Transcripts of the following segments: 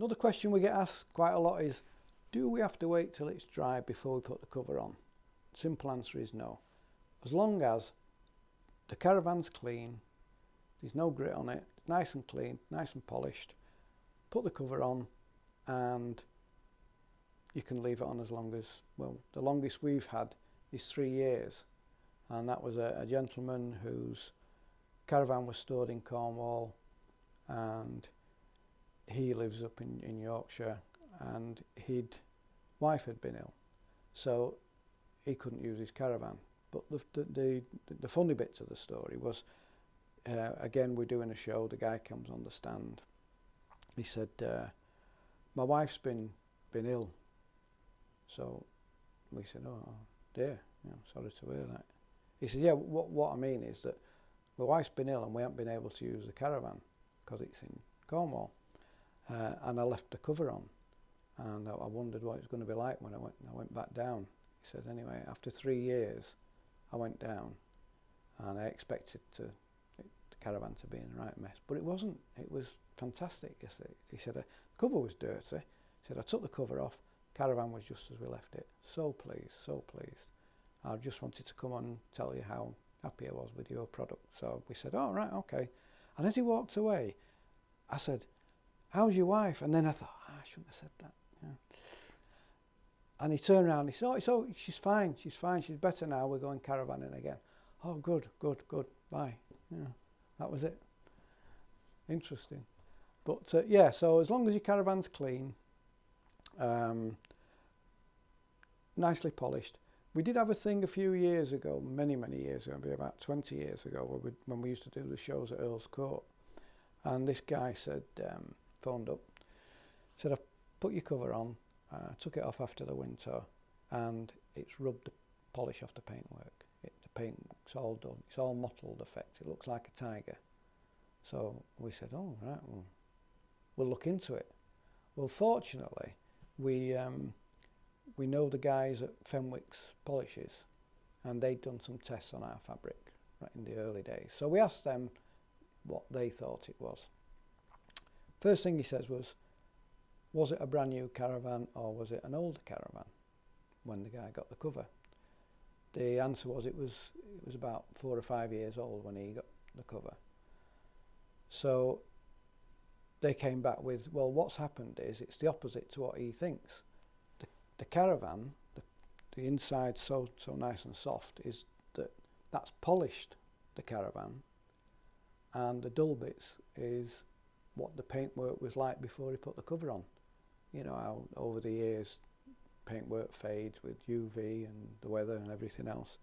Another question we get asked quite a lot is, do we have to wait till it's dry before we put the cover on? Simple answer is no. As long as the caravan's clean, there's no grit on it, it's nice and clean, nice and polished, put the cover on and you can leave it on as long as, well, the longest we've had is 3 years. And that was a gentleman whose caravan was stored in Cornwall, and he lives up in Yorkshire, and his wife had been ill, so he couldn't use his caravan. But the funny bit to the story was, again, we're doing a show, the guy comes on the stand, he said, my wife's been ill. So we said, oh dear, sorry to hear that. He said, yeah, what I mean is that my wife's been ill and we haven't been able to use the caravan because it's in Cornwall. And I left the cover on, and I wondered what it was going to be like when I went back down. He said, anyway, after 3 years, I went down, and I expected the caravan to be in the right mess, but it wasn't. It was fantastic. He said, the cover was dirty. He said, I took the cover off, caravan was just as we left it. So pleased, so pleased. I just wanted to come on and tell you how happy I was with your product. So we said, oh, right, okay. And as he walked away, I said, how's your wife? And then I thought, I shouldn't have said that. Yeah. And he turned around and he said, oh, she's fine, she's better now, we're going caravanning again. Oh, good, bye. Yeah, that was it. Interesting. But yeah, so as long as your caravan's clean, nicely polished. We did have a thing a few years ago, many years ago, maybe about 20 years ago, when we used to do the shows at Earl's Court. And this guy said, phoned up, said, I've put your cover on, took it off after the winter, and it's rubbed the polish off the paintwork. The paint's all done, it's all mottled effect, it looks like a tiger. So we said, oh, right, well, we'll look into it. Well, fortunately, we know the guys at Fenwick's Polishes, and they'd done some tests on our fabric right in the early days. So we asked them what they thought it was. First thing he says was it a brand new caravan or was it an older caravan when the guy got the cover? The answer was it was about 4 or 5 years old when he got the cover. So they came back with, well, what's happened is it's the opposite to what he thinks. The caravan, the inside so nice and soft, is that's polished, the caravan, and the dull bits is what the paintwork was like before he put the cover on. You know how over the years paintwork fades with UV and the weather and everything else.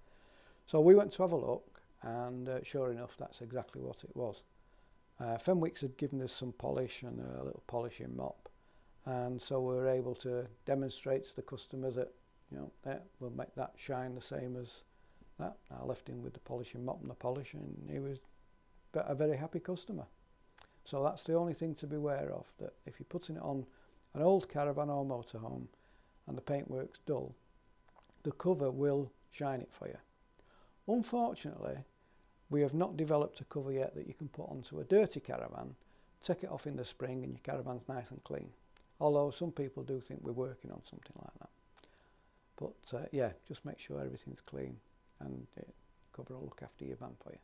So we went to have a look, and sure enough, that's exactly what it was. Fenwick's had given us some polish and a little polishing mop, and so we were able to demonstrate to the customer that, you know, we'll make that shine the same as that. I left him with the polishing mop and the polish, and he was a very happy customer. So that's the only thing to be aware of, that if you're putting it on an old caravan or motorhome and the paintwork's dull, the cover will shine it for you. Unfortunately, we have not developed a cover yet that you can put onto a dirty caravan, take it off in the spring and your caravan's nice and clean. Although some people do think we're working on something like that. But yeah, just make sure everything's clean and cover will look after your van for you.